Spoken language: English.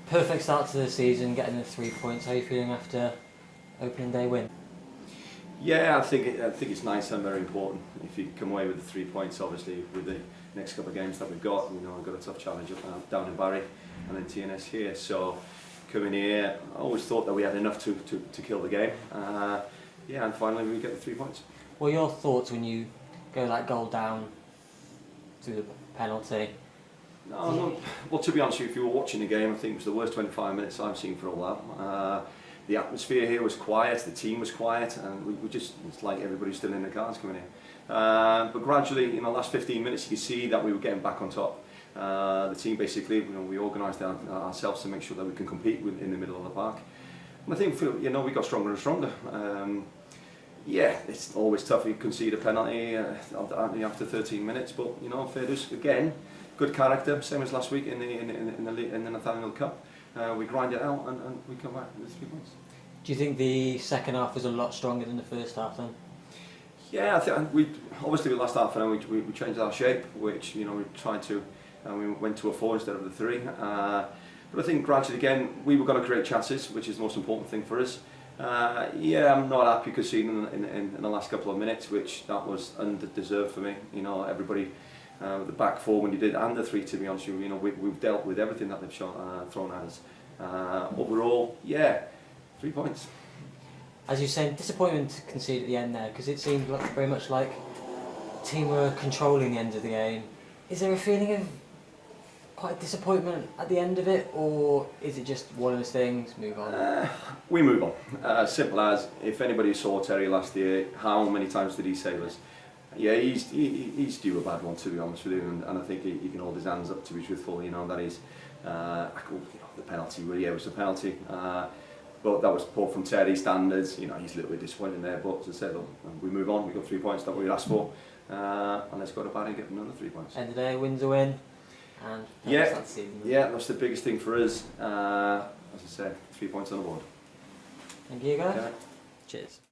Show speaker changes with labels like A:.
A: Perfect start to the season, getting the 3 points. How are you feeling after opening day win?
B: Yeah, I think it's nice and very important. If you come away with the 3 points, obviously with the next couple of games that we've got, we've got a tough challenge up down in Barry and then TNS here. So coming here, I always thought that we had enough to kill the game. Yeah, and finally we get the 3 points.
A: What are your thoughts when you go that goal down to the penalty?
B: No, well, to be honest with you, if you were watching the game, I think it was the worst 25 minutes I've seen for a while. The atmosphere here was quiet, the team was quiet, and we just, it's like everybody's still in the cars coming in. But gradually, in the last 15 minutes, you could see that we were getting back on top. The team basically, we organised ourselves to make sure that we can compete in the middle of the park. And I think, we got stronger and stronger. Yeah, it's always tough. You concede a penalty after 13 minutes, but fair dues again. Good character, same as last week in the Nathaniel Cup. We grind it out and we come back with 3 points.
A: Do you think the second half was a lot stronger than the first half then?
B: Yeah, I think we obviously the last half an hour we changed our shape, which we tried to, and we went to a 4 instead of the 3. But I think gradually again we were going to create chances, which is the most important thing for us. Yeah, I'm not happy conceding in the last couple of minutes, which that was undeserved for me. Everybody. The back 4 when you did, and the 3, to be honest with you, we've dealt with everything that they've thrown at us. Overall, yeah, 3 points.
A: As you said, disappointment to concede at the end there, because it seemed very much like the team were controlling the end of the game. Is there a feeling of quite disappointment at the end of it, or is it just one of those things, move on?
B: We move on. Simple as, if anybody saw Terry last year, how many times did he save us? Yeah, he's due a bad one, to be honest with you, and I think he can hold his hands up, to be truthful. That is, the penalty. Well, yeah, it was a penalty, but that was poor from Terry standards. He's a little bit disappointing there, but as I said, we move on. We got 3 points that we asked for, and let's go to Barry and get another 3 points.
A: End of the day, wins a win, and that's the season.
B: Yeah, that's the biggest thing for us. As I said, 3 points on the board.
A: Thank you, guys.
B: Okay.
A: Cheers.